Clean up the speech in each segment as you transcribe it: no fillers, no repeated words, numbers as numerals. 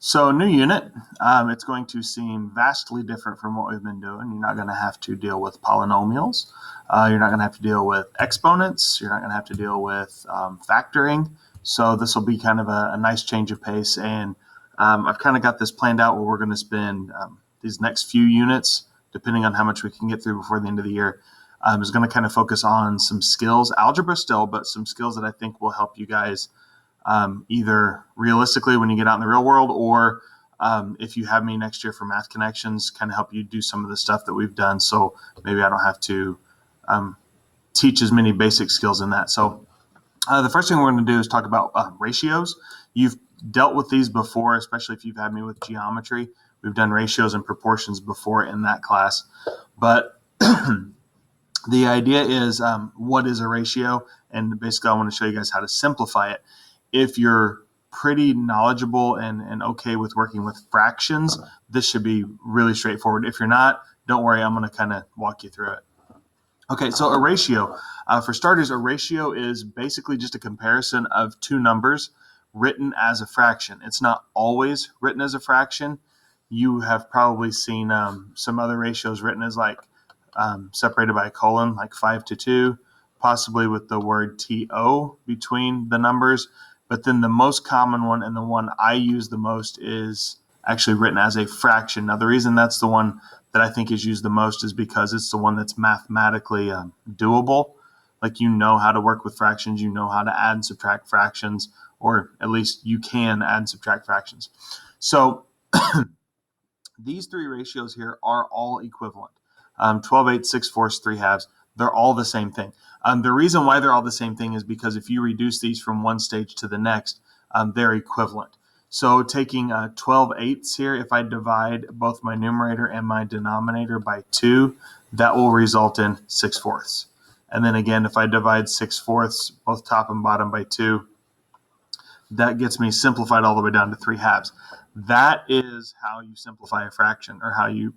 So, new unit, it's going to seem vastly different from what we've been doing. You're not going to have to deal with polynomials. You're not going to have to deal with exponents. You're not going to have to deal with factoring. So, this will be kind of a nice change of pace. And I've kind of got this planned out where we're going to spend these next few units, depending on how much we can get through before the end of the year, is going to kind of focus on some skills, algebra still, but some skills that I think will help you guys either realistically when you get out in the real world, or if you have me next year for Math Connections, kind of help you do some of the stuff that we've done. So maybe I don't have to teach as many basic skills in that. So the first thing we're going to do is talk about ratios. You've dealt with these before, especially if you've had me with geometry. We've done ratios and proportions before in that class. But the idea is what is a ratio? And basically, I want to show you guys how to simplify it. If you're pretty knowledgeable and okay with working with fractions, this should be really straightforward. If you're not, don't worry, I'm going to kind of walk you through it. Okay, so a ratio. For starters, a ratio is basically just a comparison of two numbers written as a fraction. It's not always written as a fraction. You have probably seen some other ratios written as like separated by a colon, like 5 to 2, possibly with the word TO between the numbers. But then the most common one, and the one I use the most, is actually written as a fraction. Now, the reason that's the one that I think is used the most is because it's the one that's mathematically doable. Like, you know how to work with fractions, you know how to add and subtract fractions, or at least you can add and subtract fractions. So these three ratios here are all equivalent. 12 8, 6 fourths, 3 halves. They're all the same thing. The reason why they're all the same thing is because if you reduce these from one stage to the next, they're equivalent. So taking 12 eighths here, if I divide both my numerator and my denominator by 2, that will result in 6 fourths. And then again, if I divide 6 fourths, both top and bottom, by 2, that gets me simplified all the way down to 3 halves. That is how you simplify a fraction, or how you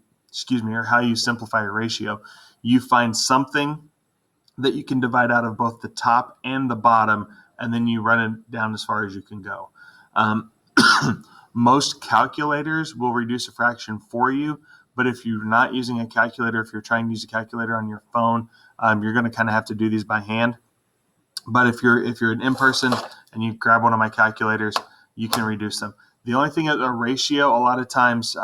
simplify a ratio. You find something that you can divide out of both the top and the bottom, and then you run it down as far as you can go. Most calculators will reduce a fraction for you, but if you're not using a calculator, if you're trying to use a calculator on your phone, you're going to kind of have to do these by hand. But if you're an in-person and you grab one of my calculators, you can reduce them. The only thing is a ratio. A lot of times,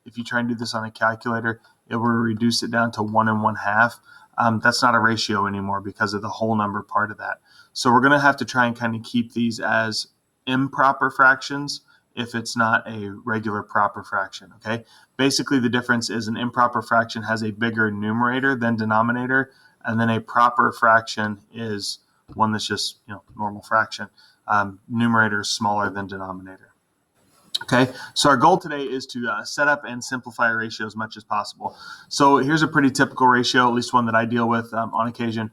if you try and do this on a calculator, it will reduce it down to 1 1/2. That's not a ratio anymore because of the whole number part of that. So we're going to have to try and kind of keep these as improper fractions if it's not a regular proper fraction. Okay. Basically, the difference is an improper fraction has a bigger numerator than denominator, and then a proper fraction is one that's just normal fraction. Numerator is smaller than denominator. Okay, so our goal today is to set up and simplify a ratio as much as possible. So here's a pretty typical ratio, at least one that I deal with on occasion.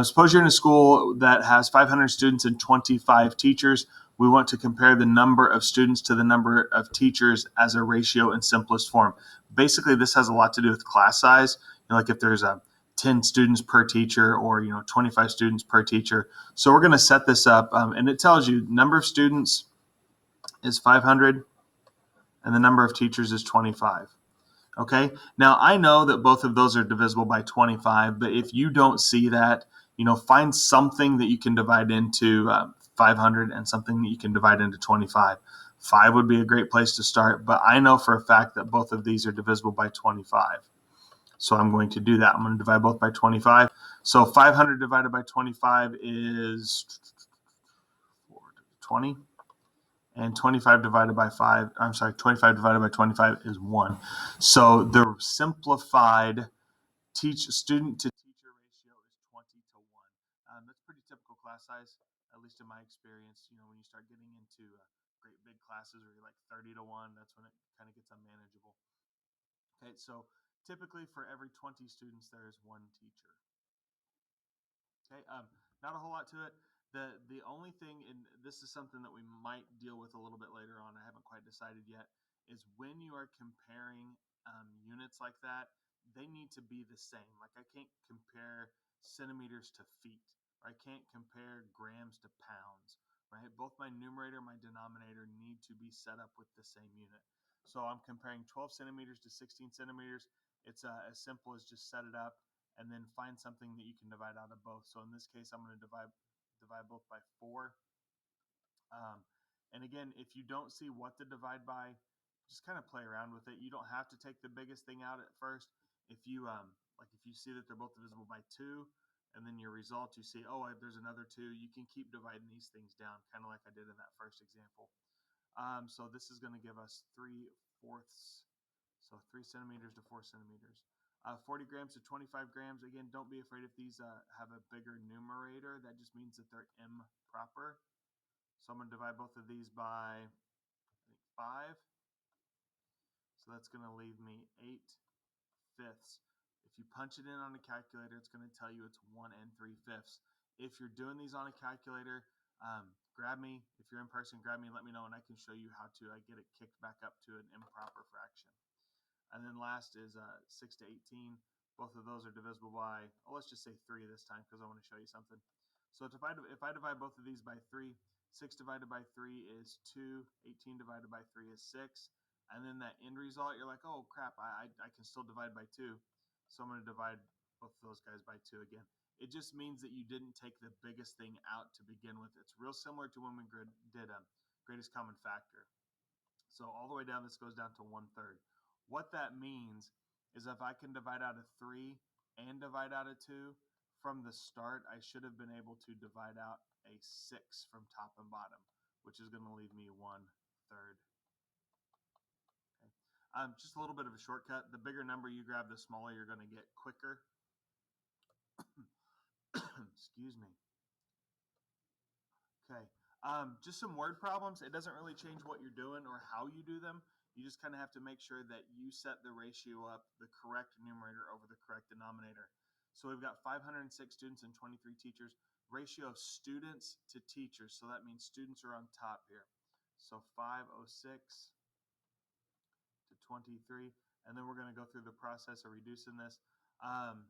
Suppose you're in a school that has 500 students and 25 teachers. We want to compare the number of students to the number of teachers as a ratio in simplest form. Basically, this has a lot to do with class size. Like if there's 10 students per teacher, or 25 students per teacher. So we're going to set this up, and it tells you number of students is 500 and the number of teachers is 25. Okay, now I know that both of those are divisible by 25, but if you don't see that, find something that you can divide into 500 and something that you can divide into 25. 5 would be a great place to start, but I know for a fact that both of these are divisible by 25. So I'm going to do that. I'm going to divide both by 25. So 500 divided by 25 is 20. And 25 divided by 5, 25 divided by 25 is 1. So the simplified student to teacher ratio is 20 to 1. That's pretty typical class size, at least in my experience. When you start getting into great big classes where you're like 30 to 1, that's when it kind of gets unmanageable. Okay, so typically for every 20 students, there is one teacher. Okay, not a whole lot to it. The only thing, and this is something that we might deal with a little bit later on, I haven't quite decided yet, is when you are comparing units like that, they need to be the same. Like, I can't compare centimeters to feet, or I can't compare grams to pounds, right? Both my numerator and my denominator need to be set up with the same unit. So I'm comparing 12 centimeters to 16 centimeters. It's as simple as just set it up and then find something that you can divide out of both. So in this case, I'm going to divide both by 4. And again, if you don't see what to divide by, just kind of play around with it. You don't have to take the biggest thing out at first. If you if you see that they're both divisible by 2, and then your result you see, oh, there's another 2, you can keep dividing these things down, kind of like I did in that first example. So this is going to give us 3/4, so 3 centimeters to 4 centimeters. 40 grams to 25 grams. Again, don't be afraid if these have a bigger numerator. That just means that they're improper. So I'm going to divide both of these by, I think, 5. So that's going to leave me 8/5. If you punch it in on a calculator, it's going to tell you it's 1 3/5. If you're doing these on a calculator, grab me. If you're in person, grab me and let me know, and I can show you how to get it kicked back up to an improper fraction. And then last is 6 to 18. Both of those are divisible by, let's just say 3 this time because I want to show you something. So if I divide both of these by 3, 6 divided by 3 is 2, 18 divided by 3 is 6. And then that end result, you're like, oh, crap, I can still divide by 2. So I'm going to divide both of those guys by 2 again. It just means that you didn't take the biggest thing out to begin with. It's real similar to when we did greatest common factor. So all the way down, this goes down to 1/3. What that means is if I can divide out of 3 and divide out of 2, from the start, I should have been able to divide out a 6 from top and bottom, which is going to leave me 1/3. Okay. Just a little bit of a shortcut. The bigger number you grab, the smaller you're going to get quicker. Excuse me. Okay. Just some word problems. It doesn't really change what you're doing or how you do them. You just kind of have to make sure that you set the ratio up, the correct numerator over the correct denominator. So we've got 506 students and 23 teachers. Ratio of students to teachers. So that means students are on top here. So 506 to 23. And then we're going to go through the process of reducing this. I'm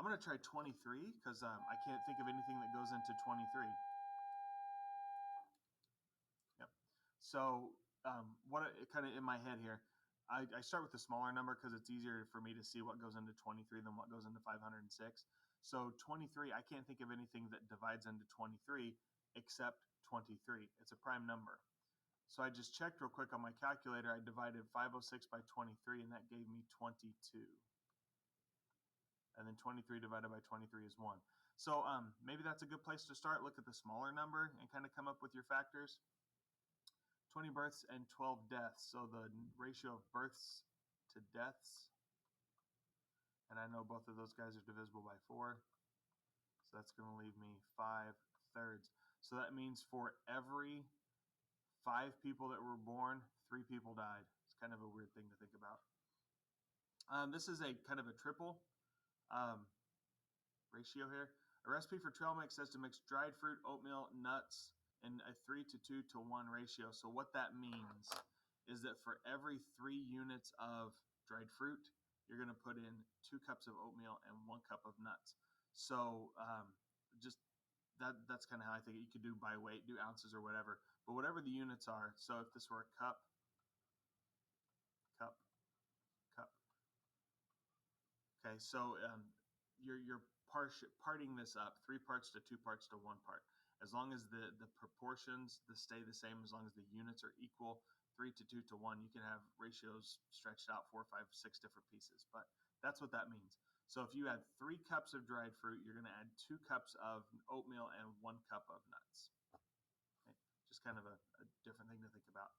going to try 23 because I can't think of anything that goes into 23. Yep. So what kind of in my head here, I start with the smaller number because it's easier for me to see what goes into 23 than what goes into 506. So 23, I can't think of anything that divides into 23 except 23. It's a prime number. So I just checked real quick on my calculator. I divided 506 by 23, and that gave me 22. And then 23 divided by 23 is 1. So maybe that's a good place to start. Look at the smaller number and kind of come up with your factors. 20 births and 12 deaths. So the ratio of births to deaths, and I know both of those guys are divisible by 4. So that's going to leave me 5/3. So that means for every 5 people that were born, 3 people died. It's kind of a weird thing to think about. This is a kind of a triple ratio here. A recipe for trail mix says to mix dried fruit, oatmeal, nuts in a 3:2:1 ratio. So what that means is that for every 3 units of dried fruit, you're going to put in 2 cups of oatmeal and 1 cup of nuts. So just that's kind of how I think it. You could do by weight, do ounces or whatever, but whatever the units are. So if this were a cup, okay, so you're parting this up, 3 parts to 2 parts to 1 part. As long as the proportions stay the same, as long as the units are equal, 3:2:1, you can have ratios stretched out 4, 5, 6 different pieces. But that's what that means. So if you add 3 cups of dried fruit, you're going to add 2 cups of oatmeal and 1 cup of nuts. Okay? Just kind of a different thing to think about.